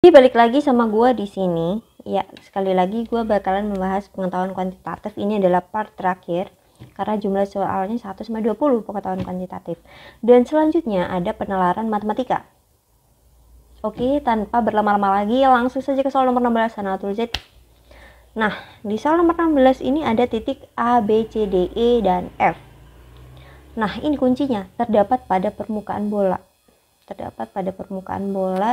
Jadi balik lagi sama gue di sini. Ya, sekali lagi gue bakalan membahas pengetahuan kuantitatif. Ini adalah part terakhir karena jumlah soalnya 1-20 pengetahuan kuantitatif. Dan selanjutnya ada penalaran matematika. Oke, tanpa berlama-lama lagi langsung saja ke soal nomor 16 sana tulis. Nah, di soal nomor 16 ini ada titik A, B, C, D, E, dan F. Nah, ini kuncinya terdapat pada permukaan bola.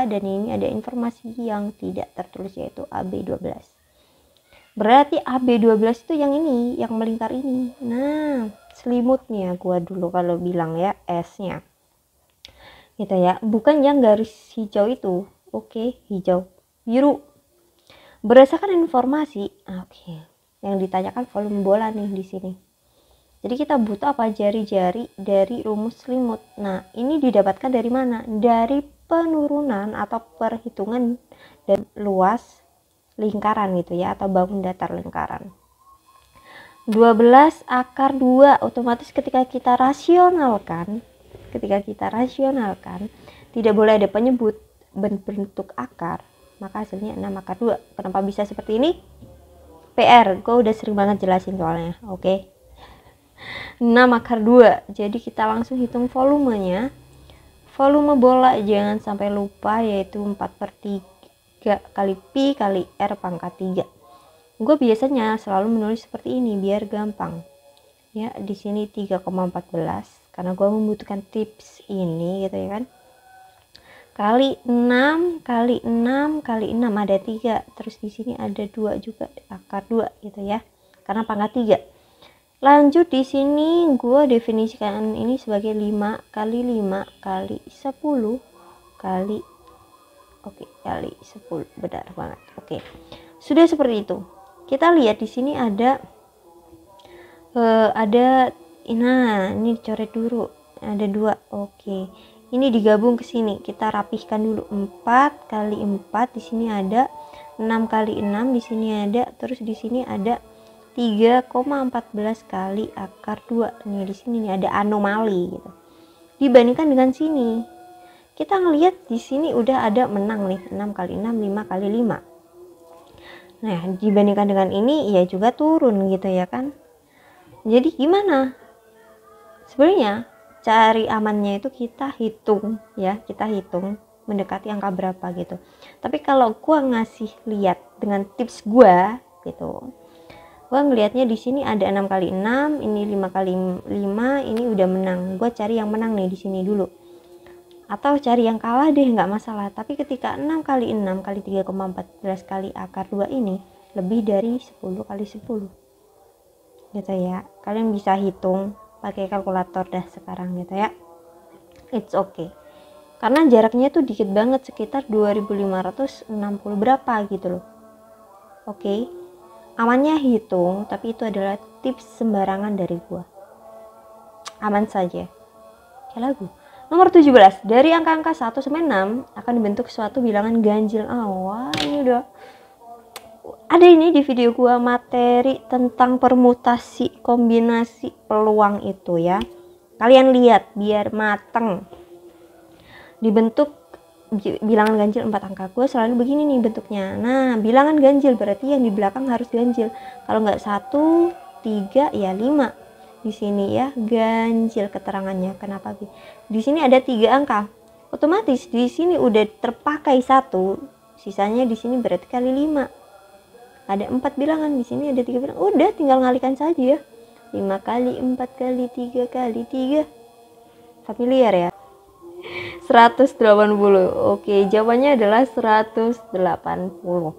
Dan ini ada informasi yang tidak tertulis yaitu AB12. Berarti AB12 itu yang ini, yang melingkar ini. Nah, selimutnya gua dulu kalau bilang ya, S-nya. Gitu ya, bukan yang garis hijau itu. Oke, hijau, biru. Berdasarkan informasi, yang ditanyakan volume bola nih di sini. Jadi kita butuh apa? Jari-jari dari rumus selimut. Nah, ini didapatkan dari mana? Dari penurunan atau perhitungan dan luas lingkaran gitu ya, atau bangun datar lingkaran. 12 akar 2 otomatis ketika kita rasionalkan, tidak boleh ada penyebut bentuk akar, maka hasilnya 6 akar 2. Kenapa bisa seperti ini? PR, gue udah sering banget jelasin soalnya. Oke. 6 akar 2. Jadi kita langsung hitung volumenya. Volume bola jangan sampai lupa yaitu 4/3 kali pi kali r pangkat 3. Gue biasanya selalu menulis seperti ini biar gampang. Ya, di sini 3,14 karena gue membutuhkan tips ini gitu ya kan. Kali 6 kali 6 kali 6 ada 3. Terus di sini ada 2 juga akar 2 gitu ya. Karena pangkat 3. Lanjut di sini gue definisikan ini sebagai 5 kali 5 kali 10 kali kali 10. Benar banget. Oke. Sudah seperti itu. Kita lihat di sini ada ini coret dulu. Ada 2. Oke. Ini digabung ke sini. Kita rapihkan dulu. 4 kali 4 di sini ada 6 kali 6 di sini ada, terus di sini ada 3,14 kali akar 2. Nih di sini nih ada anomali gitu. Dibandingkan dengan sini, kita ngelihat di sini udah ada menang nih, 6 kali 6, 5 kali 5. Nah, dibandingkan dengan ini ya juga turun gitu ya kan. Jadi gimana? Sebenarnya cari amannya itu kita hitung mendekati angka berapa gitu. Tapi kalau gua ngasih lihat dengan tips gua gitu, gue ngelihatnya di sini ada 6 kali 6, ini 5 kali 5, ini udah menang. Gue cari yang menang nih di sini dulu. Atau cari yang kalah deh, nggak masalah. Tapi ketika 6 kali 6 kali 3,14 kali akar 2 ini lebih dari 10 kali 10. Gitu ya. Kalian bisa hitung pakai kalkulator dah sekarang gitu ya. It's okay. Karena jaraknya tuh dikit banget, sekitar 2560 berapa gitu loh. Oke. Amannya hitung, tapi itu adalah tips sembarangan dari gua. Aman saja. Kayak lagu. Nomor 17. Dari angka-angka 1 sampai 6 akan dibentuk suatu bilangan ganjil. Wah, ini udah ada ini di video gua materi tentang permutasi kombinasi peluang itu ya. Kalian lihat biar mateng. Dibentuk bilangan ganjil 4 angka. Gue selalu begini nih bentuknya. Nah, bilangan ganjil berarti yang di belakang harus ganjil. Kalau nggak 1, 3 ya 5. Di sini ya ganjil keterangannya. Kenapa? Di sini ada 3 angka. Otomatis di sini udah terpakai 1. Sisanya di sini berarti kali 5. Ada 4 bilangan, di sini ada 3 bilangan. Udah tinggal ngalikan saja. 5 kali 4 kali 3 kali 3. Familiar ya? 180. Oke, jawabannya adalah 180.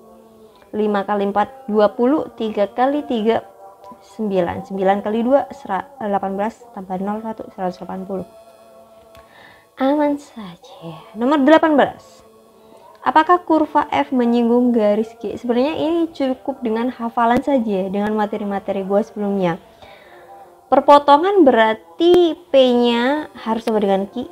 5 kali 4 20, 3 kali 3 9. 9 kali 2 18 tambah 0 1 180. Aman saja. Nomor 18. Apakah kurva F menyinggung garis G? Sebenarnya ini cukup dengan hafalan saja dengan materi-materi gue sebelumnya. Perpotongan berarti P-nya harus sama dengan Q.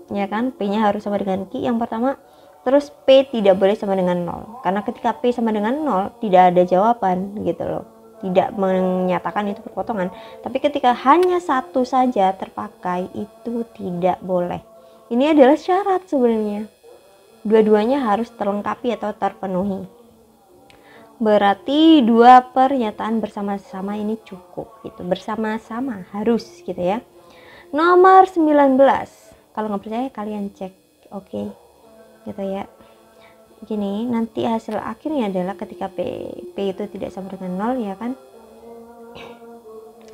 Ya kan, P-nya harus sama dengan Q yang pertama. Terus P tidak boleh sama dengan 0, karena ketika P sama dengan 0 tidak ada jawaban gitu loh, tidak menyatakan itu perpotongan. Tapi ketika hanya satu saja terpakai itu tidak boleh. Ini adalah syarat sebenarnya dua-duanya harus terlengkapi atau terpenuhi. Berarti dua pernyataan bersama-sama ini cukup gitu, bersama-sama harus gitu ya. Nomor 19, kalau nggak percaya kalian cek, oke, gitu ya. Gini, nanti hasil akhirnya adalah ketika P itu tidak sama dengan 0 ya kan,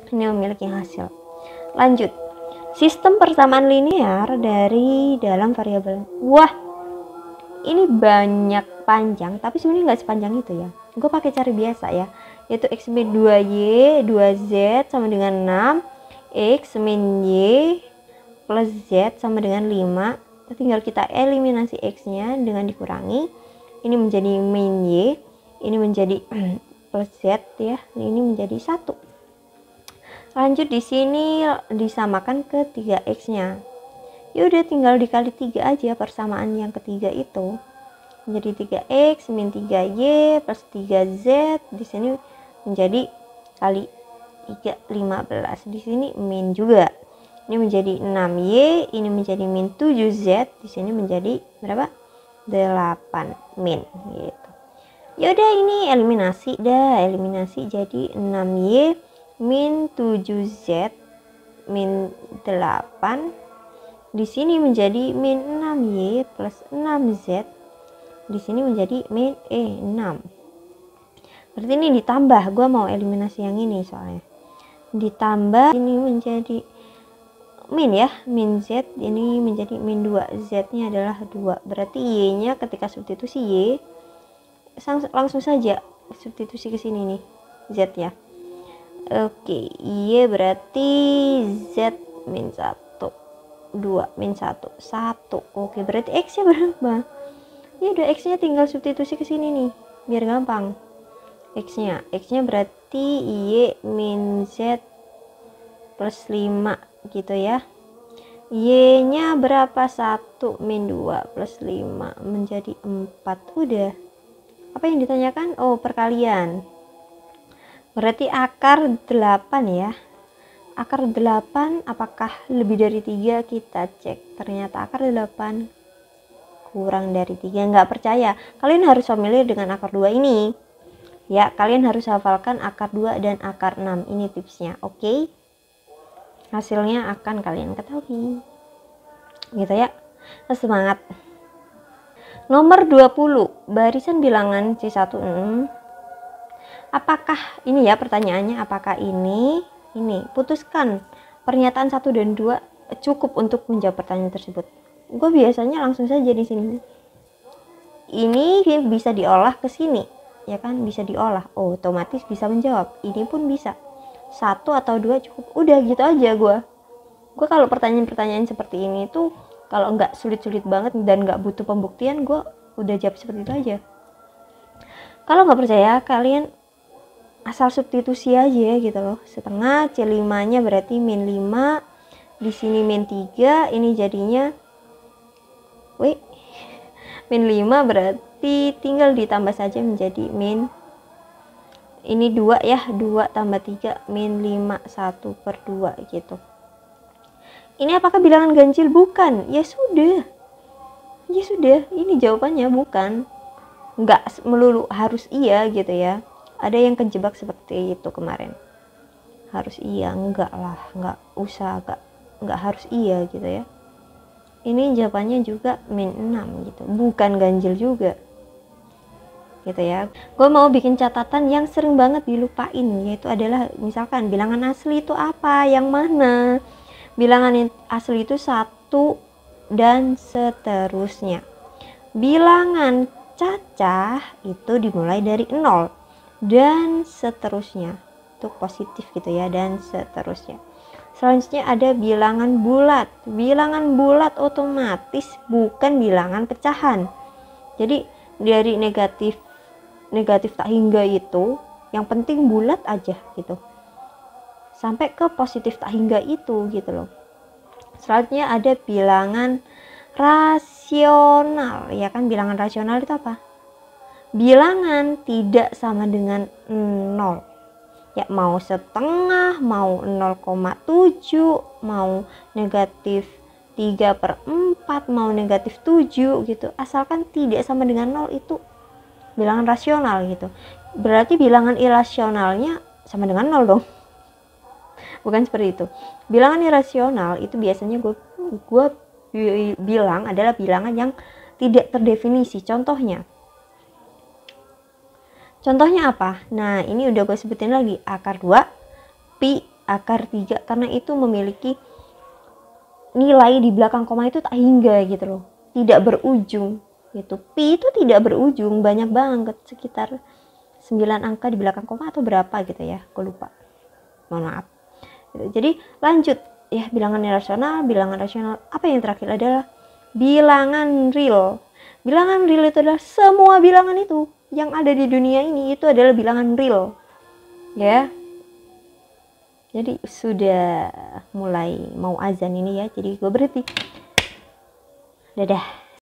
ini memiliki hasil. Lanjut, sistem persamaan linear dari dalam variabel. Wah, ini banyak panjang, tapi sebenarnya nggak sepanjang itu ya. Gue pakai cara biasa ya, yaitu x min 2y 2z sama dengan 6, x min y plus z sama dengan 5. Tinggal kita eliminasi x-nya dengan dikurangi. Ini menjadi min y, ini menjadi plus z ya, ini menjadi 1. Lanjut di sini disamakan ke 3x-nya. Ya udah tinggal dikali 3 aja persamaan yang ketiga itu. Menjadi 3x min 3y plus 3z, di sini menjadi kali 3 15. Di sini min juga. Ini menjadi 6y, ini menjadi min 7z, di sini menjadi berapa? 8 min gitu. Ya udah ini eliminasi jadi 6y min 7z min 8. Di sini menjadi min 6y plus 6z. Di sini menjadi min 6. Berarti ini ditambah, gue mau eliminasi yang ini soalnya. Ditambah ini menjadi min ya, min z, ini menjadi min 2, z nya adalah 2. Berarti y nya ketika substitusi y langsung saja substitusi ke sini nih, z ya. Oke, y berarti z min 1, 2 min 1, 1. Oke, berarti x nya berapa? Ya udah, x nya tinggal substitusi ke sini nih biar gampang. X nya berarti y min z plus 5 gitu ya. Y nya berapa? 1 min 2 plus 5 menjadi 4. Udah. Apa yang ditanyakan? Oh, perkalian. Berarti akar 8 ya. Akar 8 apakah lebih dari 3? Kita cek. Ternyata akar 8 kurang dari 3. Nggak percaya, kalian harus familiar dengan akar 2 ini ya. Kalian harus hafalkan akar 2 dan akar 6. Ini tipsnya, oke? Hasilnya akan kalian ketahui gitu ya. Semangat. Nomor 20, barisan bilangan C1. Apakah ini ya pertanyaannya, apakah ini putuskan pernyataan 1 dan 2 cukup untuk menjawab pertanyaan tersebut. Gue biasanya langsung saja di sini. Ini bisa diolah ke sini ya kan, bisa diolah, otomatis bisa menjawab. Ini pun bisa 1 atau 2 cukup, udah gitu aja. Gue kalau pertanyaan-pertanyaan seperti ini tuh kalau nggak sulit-sulit banget dan nggak butuh pembuktian, gue udah jawab seperti itu aja. Kalau nggak percaya, kalian asal substitusi aja gitu loh. Setengah C5 nya berarti min 5, di sini min 3, ini jadinya min 5, berarti tinggal ditambah saja menjadi min, ini 2 ya, 2 tambah 3 min 5, 1/2 gitu. Ini apakah bilangan ganjil? Bukan. Ya sudah, ini jawabannya bukan. Nggak melulu harus iya gitu ya. Ada yang kejebak seperti itu kemarin, harus iya. Enggak lah, nggak usah, nggak harus iya gitu ya. Ini jawabannya juga min 6 gitu, bukan ganjil juga gitu ya. Gue mau bikin catatan yang sering banget dilupain, yaitu adalah misalkan bilangan asli itu apa, yang mana. Bilangan asli itu 1 dan seterusnya. Bilangan cacah itu dimulai dari 0 dan seterusnya, itu positif gitu ya, dan seterusnya. Selanjutnya ada bilangan bulat. Bilangan bulat otomatis bukan bilangan pecahan. Jadi dari negatif tak hingga itu yang penting bulat aja gitu, sampai ke positif tak hingga itu gitu loh. Selanjutnya ada bilangan rasional ya kan. Bilangan rasional itu apa? Bilangan tidak sama dengan 0 ya, mau setengah, mau 0,7, mau negatif 3/4, mau negatif 7 gitu, asalkan tidak sama dengan 0 itu bilangan rasional gitu. Berarti bilangan irasionalnya sama dengan 0 dong. Bukan seperti itu. Bilangan irasional itu biasanya gue bilang adalah bilangan yang tidak terdefinisi. Contohnya apa? Nah, ini udah gue sebutin lagi, akar 2, pi akar 3, karena itu memiliki nilai di belakang koma itu tak hingga gitu loh, tidak berujung gitu. Pi itu tidak berujung, banyak banget, sekitar 9 angka di belakang koma atau berapa gitu ya, gue lupa, mohon maaf. Jadi lanjut ya, bilangan irasional, bilangan rasional. Apa yang terakhir adalah bilangan real. Bilangan real itu adalah semua bilangan itu yang ada di dunia ini itu adalah bilangan real ya. Jadi sudah mulai mau azan ini ya, jadi gue berhenti. Dadah.